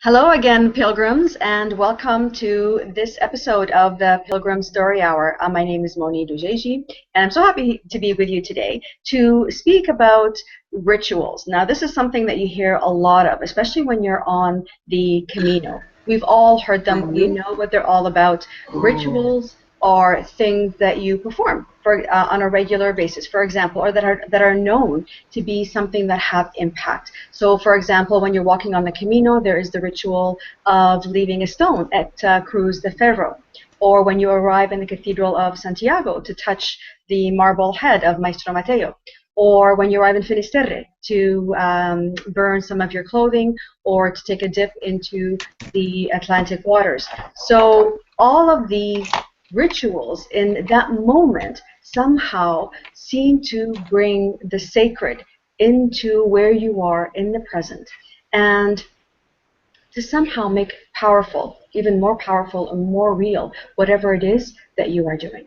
Hello again, Pilgrims, and welcome to this episode of the Pilgrim Story Hour. My name is Mony Dojeiji, and I'm so happy to be with you today to speak about rituals. Now, this is something that you hear a lot of, especially when you're on the Camino. We've all heard them. We know what they're all about. Rituals are things that you perform on a regular basis, for example, or that are known to be something that have impact. So, for example, when you're walking on the Camino, there is the ritual of leaving a stone at Cruz de Ferro, or when you arrive in the Cathedral of Santiago to touch the marble head of Maestro Mateo, or when you arrive in Finisterre to burn some of your clothing or to take a dip into the Atlantic waters. So all of these rituals in that moment somehow seem to bring the sacred into where you are in the present, and to somehow make powerful, even more powerful and more real, whatever it is that you are doing.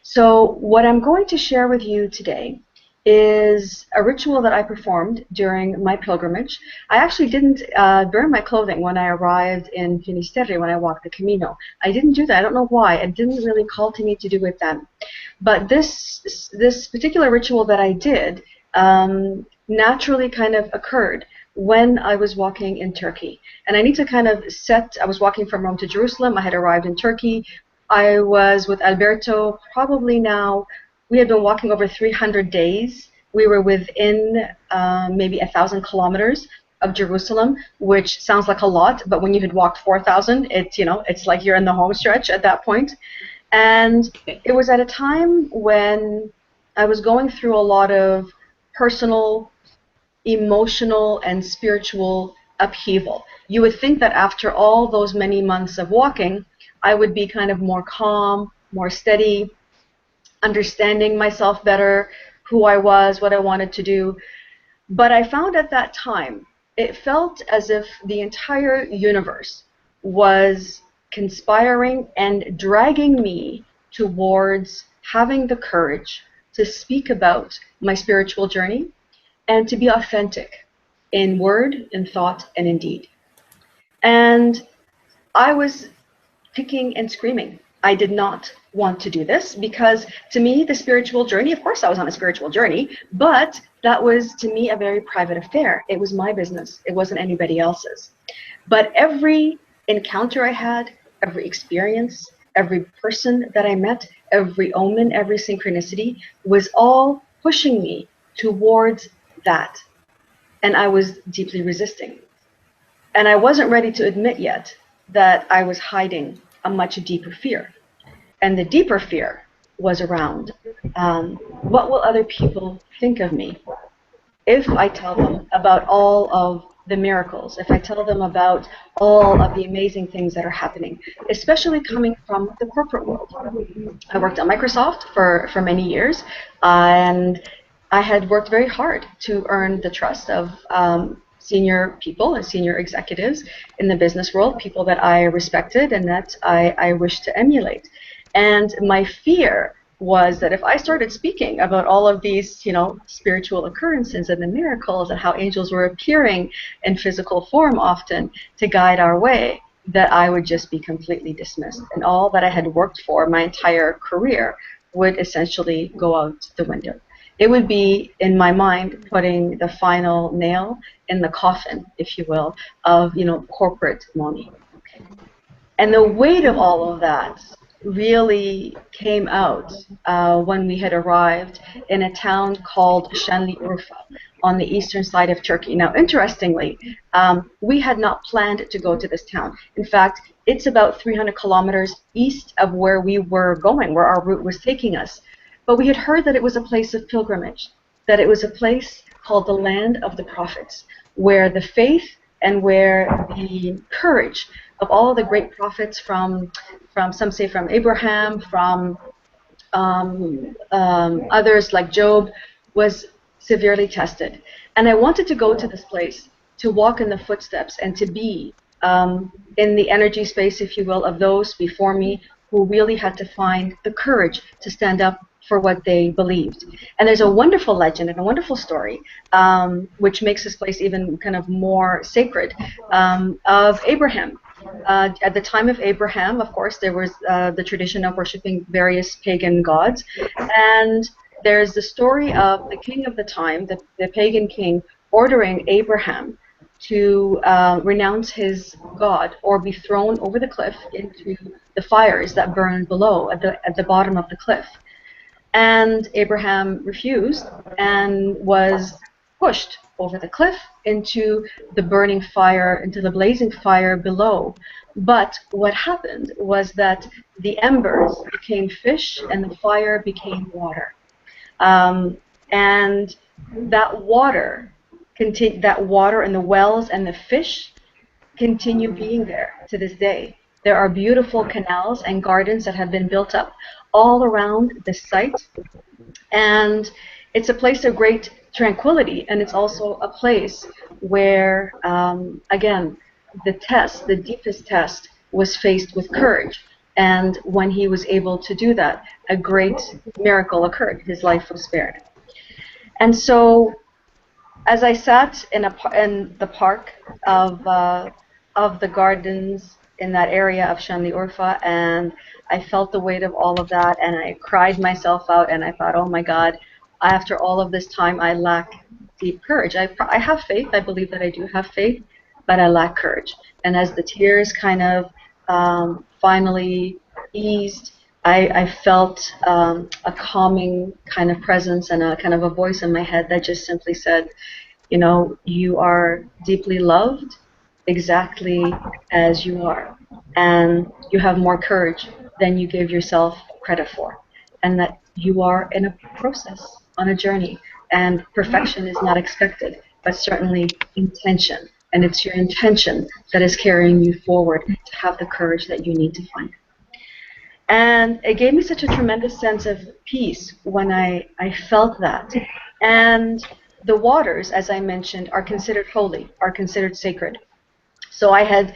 So what I'm going to share with you today is a ritual that I performed during my pilgrimage. I actually didn't burn my clothing when I arrived in Finisterre when I walked the Camino. I didn't do that. I don't know why. It didn't really call to me to do it then. But this particular ritual that I did naturally kind of occurred when I was walking in Turkey. And I need to kind of I was walking from Rome to Jerusalem. I had arrived in Turkey. I was with Alberto probably now. We had been walking over 300 days. We were within maybe 1,000 kilometers of Jerusalem, which sounds like a lot, but when you had walked 4,000, it's like you're in the home stretch at that point. And it was at a time when I was going through a lot of personal, emotional, and spiritual upheaval. You would think that after all those many months of walking, I would be kind of more calm, more steady, understanding myself better, who I was, what I wanted to do. But I found at that time, it felt as if the entire universe was conspiring and dragging me towards having the courage to speak about my spiritual journey and to be authentic in word, in thought, and in deed. And I was kicking and screaming. I did not want to do this because to me, the spiritual journey, of course I was on a spiritual journey, but that was to me a very private affair. It was my business. It wasn't anybody else's. But every encounter I had, every experience, every person that I met, every omen, every synchronicity was all pushing me towards that. And I was deeply resisting. And I wasn't ready to admit yet that I was hiding a much deeper fear. And the deeper fear was around what will other people think of me if I tell them about all of the miracles, if I tell them about all of the amazing things that are happening, especially coming from the corporate world. I worked at Microsoft for many years, and I had worked very hard to earn the trust of senior people and senior executives in the business world, people that I respected and that I wished to emulate. And my fear was that if I started speaking about all of these, spiritual occurrences and the miracles and how angels were appearing in physical form often to guide our way, that I would just be completely dismissed. And all that I had worked for my entire career would essentially go out the window. It would be, in my mind, putting the final nail in the coffin, if you will, of, corporate Mony. And the weight of all of that really came out when we had arrived in a town called Şanlıurfa on the eastern side of Turkey. Now, interestingly, we had not planned to go to this town. In fact, it's about 300 kilometers east of where we were going, where our route was taking us. But we had heard that it was a place of pilgrimage, that it was a place called the Land of the Prophets, where the faith and where the courage of all the great prophets from some say from Abraham, from others like Job, was severely tested. And I wanted to go to this place, to walk in the footsteps and to be in the energy space, if you will, of those before me who really had to find the courage to stand up for what they believed. And there's a wonderful legend and a wonderful story, which makes this place even kind of more sacred, of Abraham. At the time of Abraham, of course, there was the tradition of worshiping various pagan gods. And there's the story of the king of the time, the pagan king, ordering Abraham to renounce his God or be thrown over the cliff into the fires that burned below at the bottom of the cliff. And Abraham refused and was pushed over the cliff into the burning fire, into the blazing fire below. But what happened was that the embers became fish and the fire became water. And that water and the wells and the fish continue being there to this day. There are beautiful canals and gardens that have been built up all around this site, and it's a place of great tranquility, and it's also a place where, again, the deepest test was faced with courage. And when he was able to do that, a great miracle occurred. His life was spared. And so, as I sat in the park of the gardens in that area of Shanli Urfa, and I felt the weight of all of that, and I cried myself out, and I thought, oh my God, after all of this time, I lack deep courage. I have faith. I believe that I do have faith, but I lack courage. And as the tears kind of finally eased, I felt a calming kind of presence and a kind of a voice in my head that just simply said, you know, you are deeply loved exactly as you are, and you have more courage than you give yourself credit for, and that you are in a process, on a journey, and perfection is not expected, but certainly intention, and it's your intention that is carrying you forward to have the courage that you need to find. And it gave me such a tremendous sense of peace when I felt that. And the waters, as I mentioned, are considered holy, are considered sacred. So I had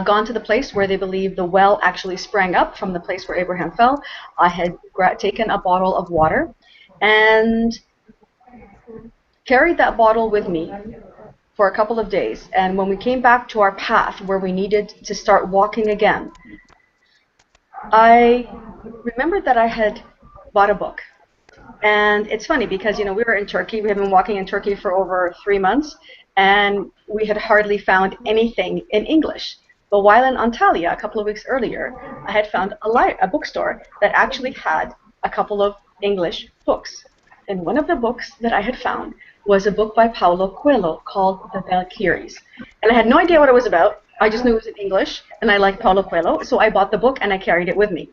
gone to the place where they believe the well actually sprang up from the place where Abraham fell. I had taken a bottle of water and carried that bottle with me for a couple of days. And when we came back to our path where we needed to start walking again, I remembered that I had bought a book. And it's funny because, you know, we were in Turkey. We had been walking in Turkey for over 3 months, and we had hardly found anything in English. But while in Antalya, a couple of weeks earlier, I had found a bookstore that actually had a couple of English books. And one of the books that I had found was a book by Paulo Coelho called The Valkyries. And I had no idea what it was about. I just knew it was in English, and I liked Paulo Coelho, so I bought the book and I carried it with me.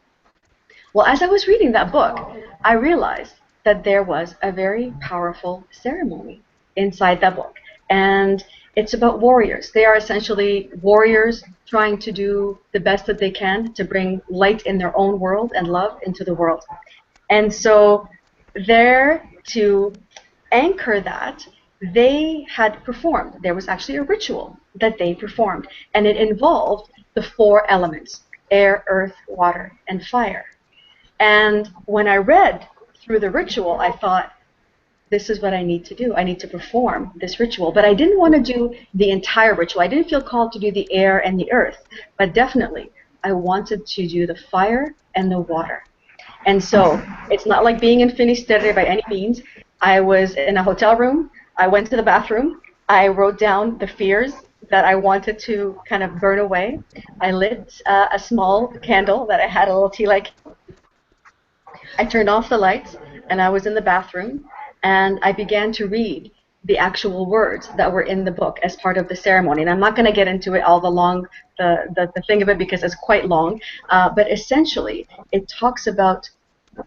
Well, as I was reading that book, I realized that there was a very powerful ceremony inside that book. And it's about warriors. They are essentially warriors trying to do the best that they can to bring light in their own world and love into the world. And so there, to anchor that, they had performed. There was actually a ritual that they performed, and it involved the 4 elements: air, earth, water, and fire. And when I read through the ritual, I thought, this is what I need to do. I need to perform this ritual. But I didn't want to do the entire ritual. I didn't feel called to do the air and the earth. But definitely, I wanted to do the fire and the water. And so it's not like being in Finisterre by any means. I was in a hotel room. I went to the bathroom. I wrote down the fears that I wanted to kind of burn away. I lit a small candle that I had, a little tea light. I turned off the lights, and I was in the bathroom, and I began to read the actual words that were in the book as part of the ceremony. And I'm not going to get into it all the thing of it, because it's quite long, but essentially it talks about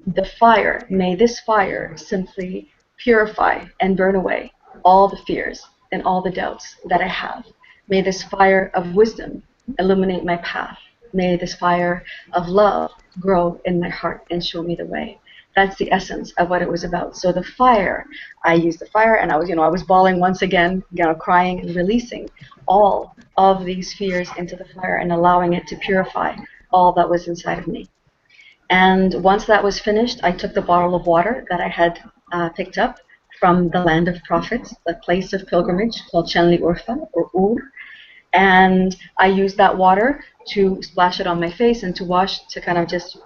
the fire. May this fire simply purify and burn away all the fears and all the doubts that I have. May this fire of wisdom illuminate my path. May this fire of love grow in my heart and show me the way. That's the essence of what it was about. So the fire, I used the fire, and I was bawling once again, crying and releasing all of these fears into the fire and allowing it to purify all that was inside of me. And once that was finished, I took the bottle of water that I had picked up from the land of prophets, the place of pilgrimage called Chenli Urfa or Ur, and I used that water to splash it on my face and to wash to kind of just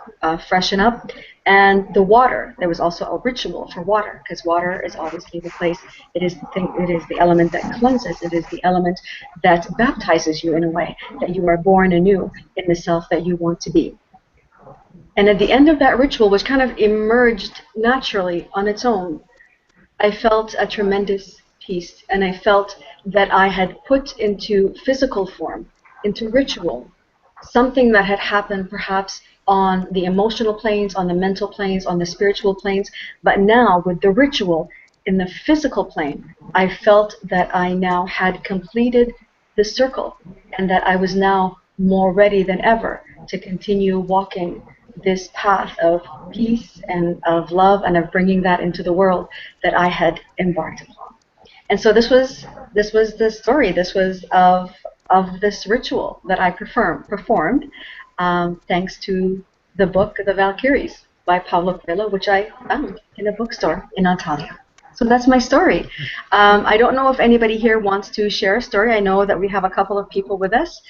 freshen up. And the water, there was also a ritual for water because water is obviously the place. It is the thing. It is the element that cleanses. It is the element that baptizes you in a way that you are born anew in the self that you want to be. And at the end of that ritual, which kind of emerged naturally on its own, I felt a tremendous peace, and I felt that I had put into physical form, into ritual, something that had happened perhaps on the emotional planes, on the mental planes, on the spiritual planes, but now with the ritual in the physical plane, I felt that I now had completed the circle and that I was now more ready than ever to continue walking this path of peace and of love and of bringing that into the world that I had embarked upon. And so this was the story. This was of this ritual that I performed thanks to the book The Valkyries by Paulo Coelho, which I found in a bookstore in Antalya. So that's my story. I don't know if anybody here wants to share a story. I know that we have a couple of people with us.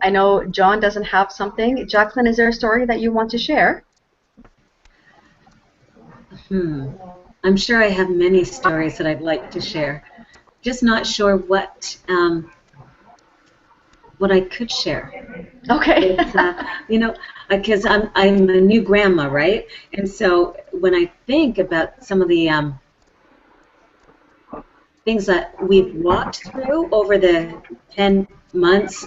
I know John doesn't have something. Jacqueline, is there a story that you want to share? I'm sure I have many stories that I'd like to share. Just not sure what I could share. Okay. You know, because I'm a new grandma, right? And so when I think about some of the things that we've walked through over the 10 months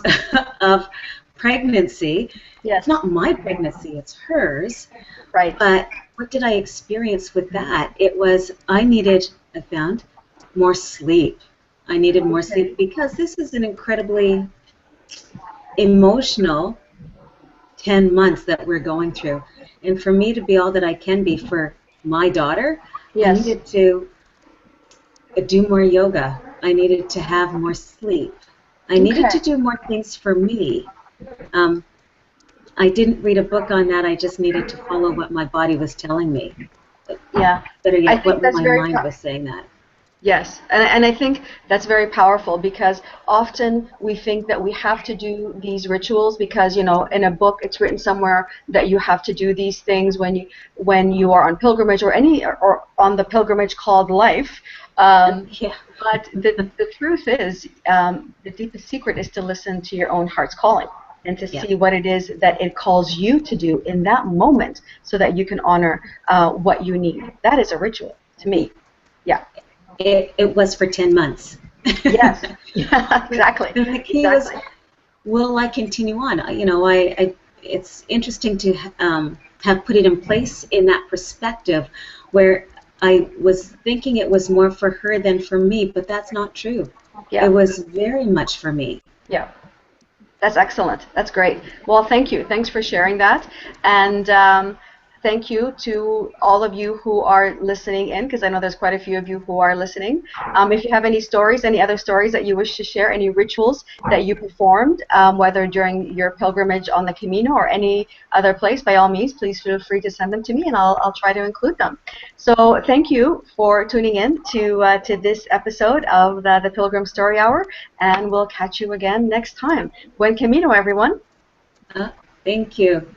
of pregnancy, Yes. It's not my pregnancy, it's hers. Right. But what did I experience with that? I found more sleep. I needed more sleep because this is an incredibly emotional 10 months that we're going through. And for me to be all that I can be for my daughter, Yes. I needed to do more yoga. I needed to have more sleep. I needed to do more things for me. I didn't read a book on that. I just needed to follow what my body was telling me. Yeah. Better yet, I think what that's my very mind was saying that. Yes, and I think that's very powerful because often we think that we have to do these rituals because, you know, in a book it's written somewhere that you have to do these things when you are on pilgrimage or on the pilgrimage called life. Yeah. But the truth is, the deepest secret is to listen to your own heart's calling and to see what it is that it calls you to do in that moment so that you can honor what you need. That is a ritual to me. Yeah. It was for 10 months. Yes. Yeah, exactly. And the key was, will I continue on? You know, it's interesting to have put it in place in that perspective where I was thinking it was more for her than for me, but that's not true. Yeah. It was very much for me. Yeah. That's excellent. That's great. Well, thank you. Thanks for sharing that. And thank you to all of you who are listening in, because I know there's quite a few of you who are listening. If you have any stories, any other stories that you wish to share, any rituals that you performed, whether during your pilgrimage on the Camino or any other place, by all means, please feel free to send them to me, and I'll try to include them. So thank you for tuning in to this episode of the Pilgrim Story Hour, and we'll catch you again next time. Buen Camino, everyone. Thank you.